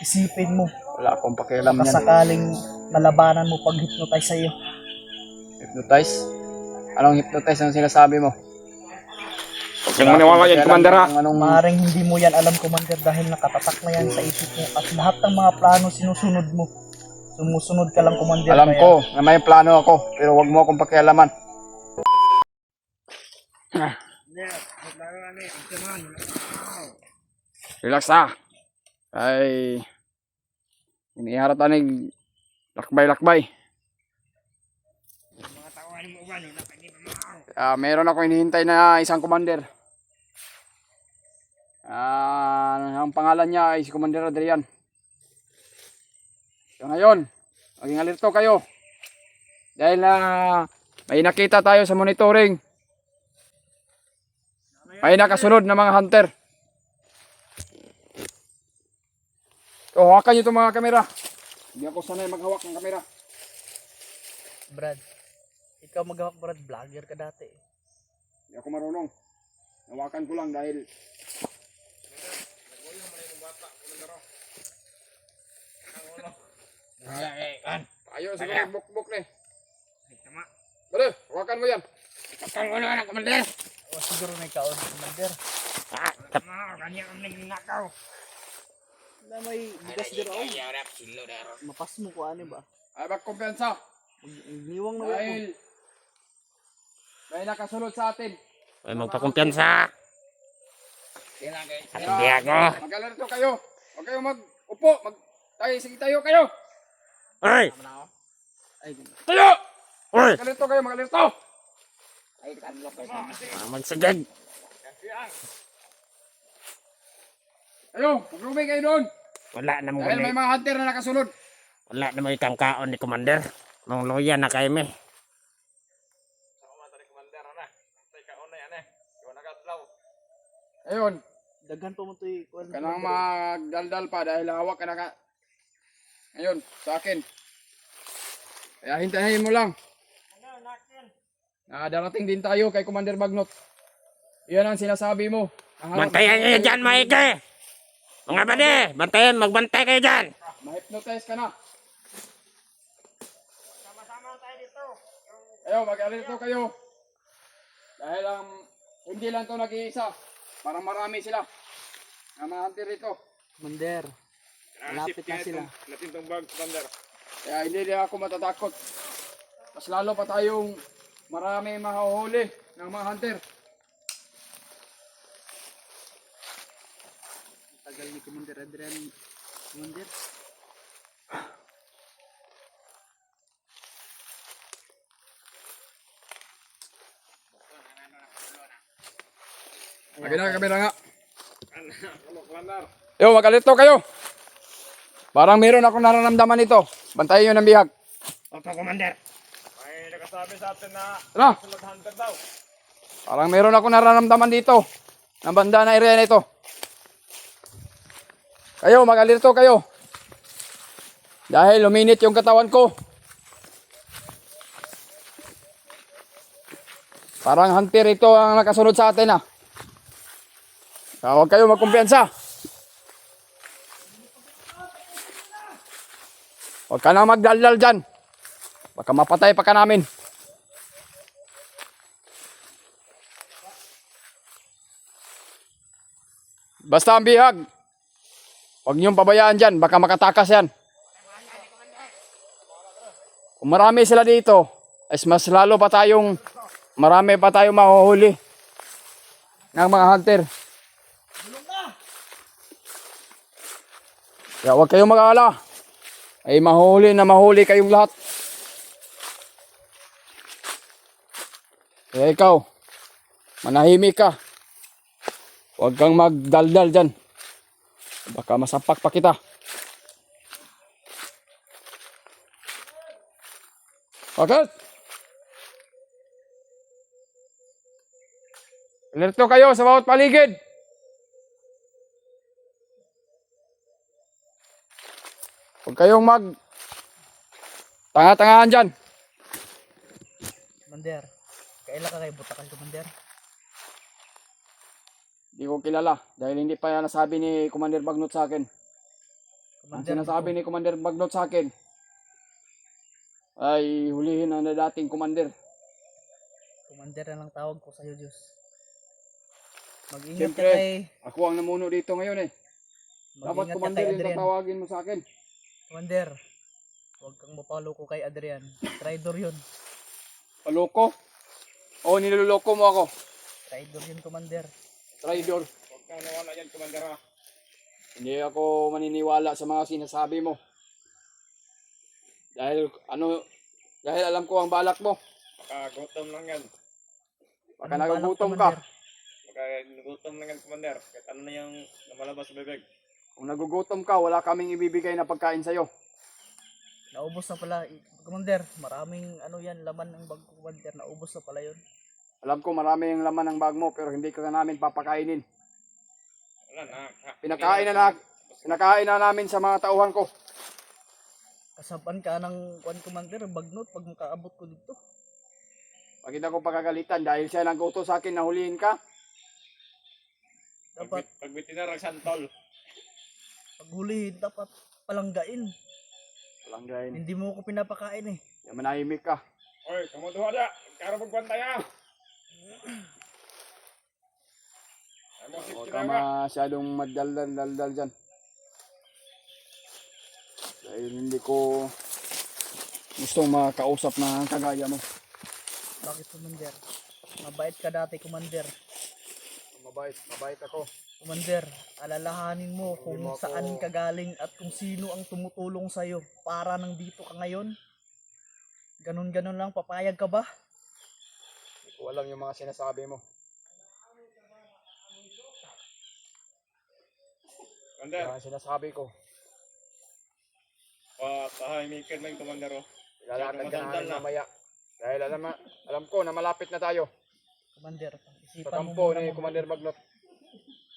Isipin mo, Wala akong pakialam baka yan. sakaling malabanan mo pag hypnotize sa'yo. Hypnotize? Anong hypnotize ang sinasabi mo? Huwag kang maniwala yan, Commander, ha? Anong... Maaaring hindi mo yan alam, Commander, dahil nakatatak na yan sa isip mo at lahat ng mga plano sinusunod mo. Sumusunod ka lang, Commander. Alam kaya ko na may plano ako, pero wag mo akong pakialaman. Relax, ha? Ay... Iniharap tanig lakbay-lakbay. Meron ako hinihintay na isang commander. Ang pangalan niya ay si Commander Adrian. So ngayon, maging alerto kayo. Dahil may nakita tayo sa monitoring. May nakasunod na mga hunter. So, hawakan nyo itong mga kamera. Hindi ako sanay maghawak ng kamera. Brad, ikaw maghawak, Brad. Vlogger ka dati. Hindi ako marunong. Hawakan ko lang dahil... Tayo siguro buk-buk nih. Boleh, hawakan mo yan. Hawakan mo na, Commander. O siguro may kaon, Commander. Wala may bigas dito ako. Mapas mo ko ano ba? Ay, magkumpiyansa. Niwang na ako. Dahil may nakasunod sa atin. Ay, magpakumpiyansa. Kaya, Hindi ako. mag-alerto kayo. Huwag kayo mag-upo. Sige tayo kayo. Ay! Tayo! Uy! Mag-alerto kayo, mag-alerto. Magsigig. Ayo, mag-rooming kayo doon. Wala namang Dahil may mga hunter na nakasunod. wala namang ikang kaon ni Commander. Nung luya na kayo, me. Ayun, Daghan pa mo ito eh. kanang magdaldal pa dahil hawak ka na ka. Ayun, sa akin. Kaya hintayin mo lang. Darating din tayo kay Commander Bagnot. Yan ang sinasabi mo. Bantayan nyo dyan, maigi! Mga bade, bantayan, magbantay kayo dyan! Ma-hypnotize ka na. Ayaw, mag-alerto kayo. Dahil hindi lang to nag-iisa. Parang marami sila. Na mga hunter rito. Commander, malapit na sila. Kaya hindi din ako matatakot. Mas lalo pa tayong marami mahuhuli ng mga hunter. Tagal ni Commander Adrian. Commander. Lagi na kamera nga. Yo, mag-alerto kayo. Parang meron akong nararamdaman ito. Bantayan nyo ng bihag. Opo, Commander. Ano? Parang meron akong nararamdaman dito. Ng banda na area na ito. Kayo, mag-alerto kayo. Dahil luminit yung katawan ko. Parang hunter ito ang nakasunod sa atin, ah. Huwag kayo magkumpiyansa. Huwag ka na magdaldal dyan. Baka mapatay pa ka namin. Basta ang bihag. Huwag niyong pabayaan dyan. Baka makatakas yan. Kung marami sila dito, mas lalo pa tayong marami pa tayong mahuhuli ng mga hunter. Kaya huwag kayong mag-aalala. Ay mahuli kayong lahat. Kaya ikaw, manahimik ka. Huwag kang magdaldal dyan. Baka masapak pa kita. Bakit? Alerto kayo sa bawat paligid. Huwag kayong tanga-tangahan dyan. Commander, kailan ka kayo butakan, Commander? Hindi ko kilala dahil hindi pa nasabi ni Commander Bagnot sa akin. Ang Commander, sinasabi ni Commander Bagnot sa akin ay hulihin ang dating commander. Commander na lang tawag ko sa'yo, Diyos. Mag-ingat ka Siyempre, kay... ako ang namuno dito ngayon eh. Dapat Mag-ingat ka commander kay yung Adrian. tatawagin mo sa akin. Commander, huwag kang mapalo ko kay Adrian. Traitor yun. Paloko? O niloloko mo ako? Traitor yun, Commander. Traidor. Huwag kang nawala yan, commander ha. Hindi ako maniniwala sa mga sinasabi mo. Dahil alam ko ang balak mo. Baka gutom lang yan. Baka Anong balak, nagugutom ka. Commander? Baka gutom lang yan, Commander. Kahit ano na yung lumalabas sa bibig. Kung nagugutom ka, wala kaming ibibigay na pagkain sa'yo. Naubos na pala. Commander, maraming ano yan, laman ng bag ko, Commander. Naubos na pala yun. Alam ko marami yung laman ng bag mo pero hindi ka namin papakainin. Wala na. Pinakain na namin sa mga tauhan ko. Kasaban ka ng kwan, Commander, bagnot pag makaabot ko dito. Bakit ako pagkagalitan dahil siya lang utos sa akin na hulihin ka? Dapat Pagbitin na santol. paghulihin, dapat palanggain. Walang gain. Hindi mo ako pinapakain eh. Yan manahimik ka. Oy, kamuduha na. Kara magbantaya. Ay mo Huwag sip ka masyadong magdaldal dyan. Dahil hindi ko gustong makausap na kagaya mo. Bakit, Commander? Mabait ka dati, Commander. Mabait ako. Commander, alalahanin mo kung mo ako- saan ka galing at kung sino ang tumutulong sa'yo para nandito ka ngayon. Ganun-ganun lang, papayag ka ba? Hindi ko alam yung mga sinasabi mo. Commander, Yung mga sinasabi ko. tahimikin mo yung Commander oh. Ilalakad ka Madaldal namin na. mamaya. Dahil alam ko na malapit na tayo Commander, sa isipan mo kampo muna ni mabuti. Commander Bagnot.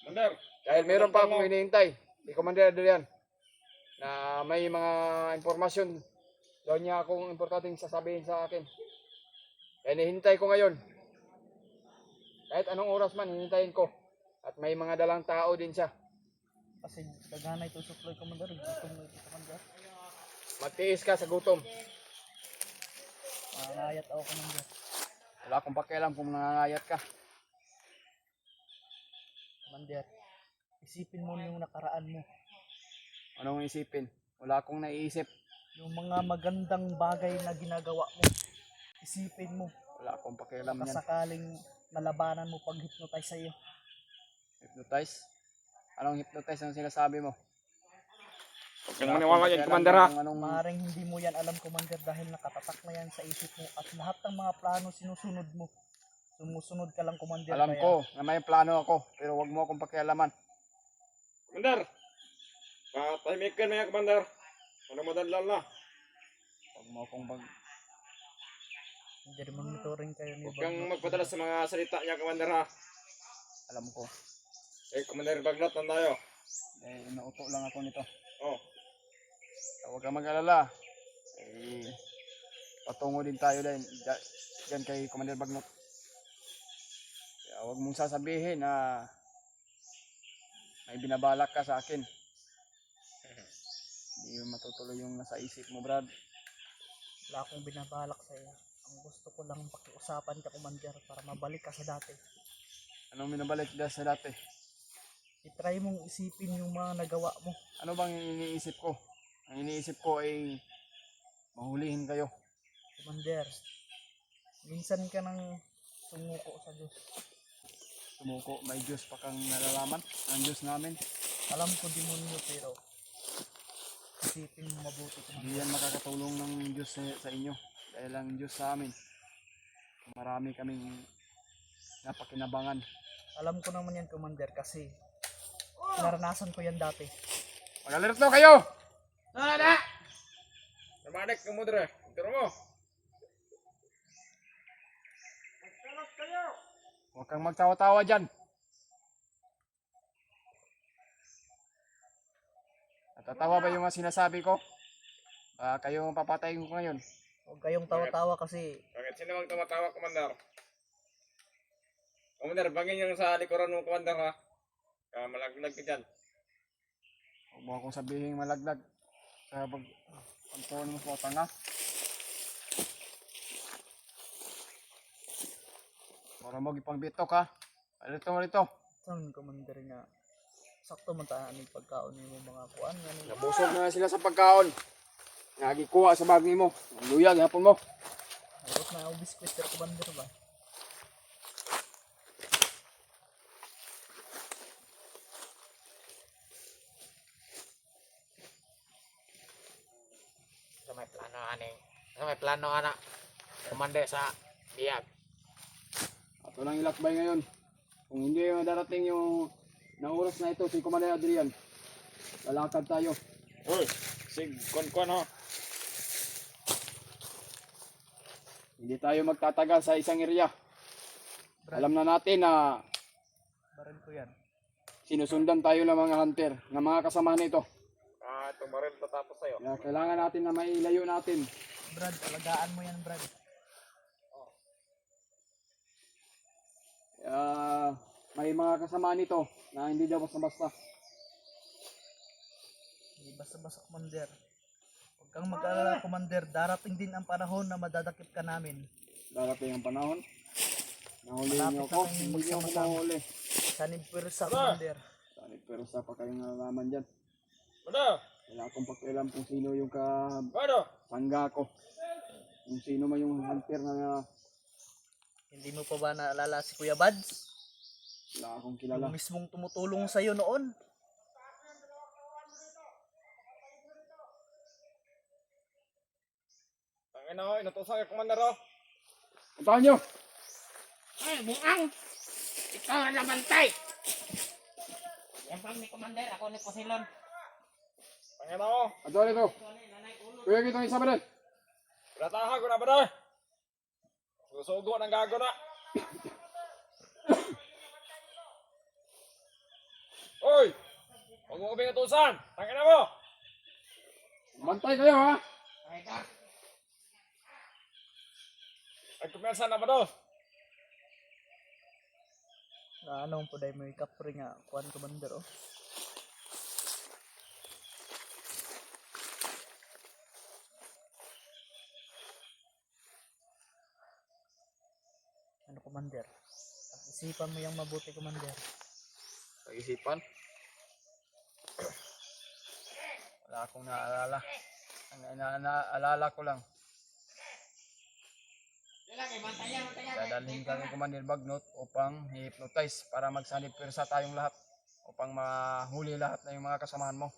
Commander, Dahil meron pa akong hinihintay ni Commander Adrian na may mga impormasyon daw niya akong importanteng sasabihin sa akin. Kaya hinihintay ko ngayon. Kahit anong oras man, hihintayin ko. At may mga dalang tao din siya. Kasi daghanay ito supply, Commander. Gutom mo ito, Commander. Magtiis ka sa gutom. Mangayat ako, Commander. Wala akong pakialam kung nangangayat ka. Commander, isipin mo yung nakaraan mo. Anong isipin? Wala akong naiisip. Yung mga magandang bagay na ginagawa mo. Isipin mo. Wala akong pakialam yan. Kasakaling nalabanan mo pag hypnotize sa'yo. Hypnotize? Anong hypnotize ang sinasabi mo? huwag kang maniwala yan, Commander ha. Maaaring hindi mo yan alam, Commander, dahil nakatatak na yan sa isip mo at lahat ng mga plano sinusunod mo. Sumusunod ka lang, Commander. Alam kaya ko na may plano ako, pero wag mo akong pakialaman. Commander, tahimikin mo yan, Commander. Ano madaldal na. Wag mo akong Hindi rin monitoring kayo ni Huwag kang Bagnot. magpadala sa mga salita niya, Commander ha. alam ko. Eh, Commander Bagnot, tayo. Inuuto lang ako nito. Oh, Huwag kang mag-alala. Patungo din tayo dyan kay Commander Bagnot. Kaya huwag mong sasabihin na may binabalak ka sa akin. Hindi yung matutuloy yung nasa isip mo, Brad. Wala akong binabalak sa'yo. Ang gusto ko lang pakiusapan ka, Commander, para mabalik ka sa dati. Anong minabalik dahil sa dati? I-try mong isipin yung mga nagawa mo. Ano bang iniisip ko? Ang iniisip ko ay mahulihin kayo. Commander, minsan ka nang sumuko sa Diyos. Sumuko, may Diyos pa kang nalalaman. Ang Diyos namin. Alam ko demonyo, pero isipin mo mabuti, Commander. Hindi yan makakatulong ng Diyos sa inyo. Dahil ang Diyos sa amin, marami kaming napakinabangan. Alam ko naman yan, Commander, kasi naranasan ko yan dati. Mag-alerto kayo! Namanik, Commander. Tira mo. Huwag kang magtawa-tawa dyan. Natatawa ba yung mga sinasabi ko? Kayo ang papatayin ko ngayon. Huwag kayong tawa-tawa kasi Bakit sino mang tumatawa, Commander? Commander, bangin yung sa likuran mo, Commander ha. Malaglag ka dyan. Huwag mo akong sabihin malaglag. Kaya pagtuon mo sa utang ha. Para mo ipangbitok ha. Alito mo rito. Sang commander nga. Sakto man tayo ang pagkaon ni mo mga kuan nga ni. Nabusog na sila sa pagkaon. Nagikuha sa bag mo. Ang luya, gihapon mo. Ayot na ang biskwit pero commander ba? Sa may plano anak. Kumande sa biyag. Ato lang ilakbay ngayon. Kung hindi darating yung na oras na ito, si Commander Adrian. Lalakad tayo. Uy, sig, kon ho. Hindi tayo magtatagal sa isang area. Alam na natin na Baril ko yan. sinusundan tayo ng mga hunter, ng mga kasama nito. Tumaril tatapos tayo. Kaya kailangan natin na mailayo natin. Brad, alagaan mo yan, Brad. May mga kasama nito na hindi daw basta-basta. Hindi basta-basta, commander. Huwag kang mag-alala, commander. Darating din ang panahon na madadakip ka namin. Darating ang panahon. Nahuli Malapit niyo na ako. kayong Hindi niyo ako magsama-sama. mahuli. Sanib persa, commander. Pero sa pa kayong nalalaman dyan. Ano? Wala akong pakialam kung sino yung Ano? kasangga ko. Kung sino man yung hunter na Hindi mo pa ba naalala si Kuya Bads? wala akong kilala. Yung mismong tumutulong sa'yo noon. Tangin ho, inutusan kay Commander ho. Puntahan nyo! Ay, buang! Ikaw ang nabantay! Yan pang ni Commander, ako ni Posilon. Tangin ho. Ato ito. Kuya kitong isa ba din? Pinatahan ko na ba na? Susugo ng gago na. Hoy! Huwag mo kaming utusan. Tangin na mo. Bantay kayo ha! Ay ka! Ay, kumpensa na ba to? Na anong po dahil mo ikapre nga, kuhan, commander, oh. Ano, commander? Isipan mo yung mabuti, commander. Pag-isipan. Wala akong naalala. Ang naalala ko lang. Dadalhin kami Commander Bagnot upang i-hypnotize para magsanib persa tayong lahat. Upang mahuli lahat na yung mga kasamahan mo.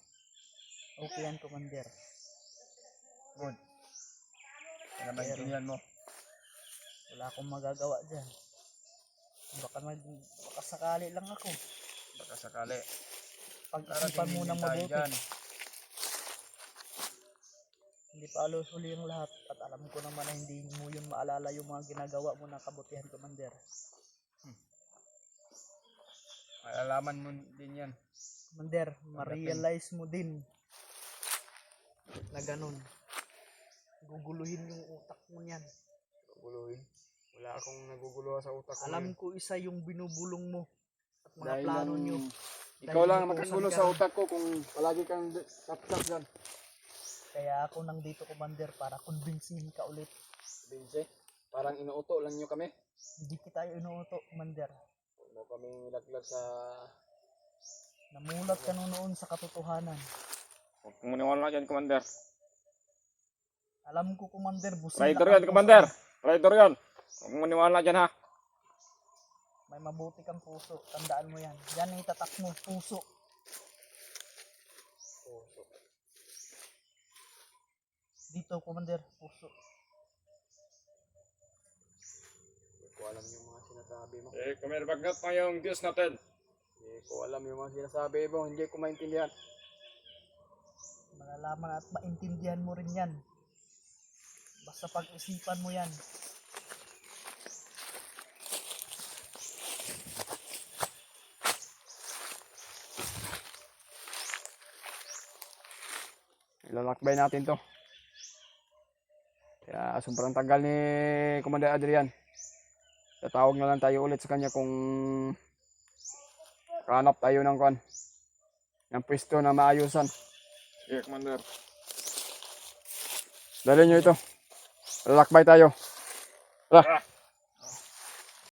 Okay yan, commander. Good. Kaya maintindihan mo. Wala akong magagawa dyan. Baka sakali lang ako. Baka sakali. Pag-isipan mo ng tayo mabuti. dyan. Hindi pa alos huli ang lahat. At alam ko naman na hindi mo yun maalala yung mga ginagawa mo na kabutihan, commander. Malalaman mo din yan. Commander, ma-realize mo din na ganun. Guguluhin yung utak mo niyan. Guguluhin. Wala akong nagugulo sa utak ko. Alam ko isa yung binubulong mo at mga Dahil plano lang- nyo. Ikaw Dahil lang inutusan magkagulo ka sa lang. utak ko kung palagi kang sapsap dyan. Kaya ako nandito, commander, para kumbinsihin ka ulit. Binse, parang inuuto lang nyo kami. Hindi kita inuuto, commander. Huwag mo kami laglag sa... Namulat ka noon sa katotohanan. Huwag mong maniwala dyan, Commander. Alam ko, commander, busina Traitor ang yan, Commander. Traitor yan. Huwag mong maniwala dyan, ha. May mabuti kang puso. Tandaan mo yan. Yan ang itatak mo, puso. Dito, commander, puso. Hindi ko alam yung mga sinasabi mo. Commander Bagnot na yung Diyos natin. Hindi ko alam yung mga sinasabi mo. Hindi ko maintindihan. Malalaman at maintindihan mo rin yan. Basta pag-isipan mo yan. Ilalakbay natin to. Kaya sobrang tagal ni Commander Adrian. Tatawag na lang tayo ulit sa kanya kung kahanap tayo ng kwan. yung pwesto na maayusan. Sige, Commander. Dali nyo ito. Lalakbay tayo. Tara.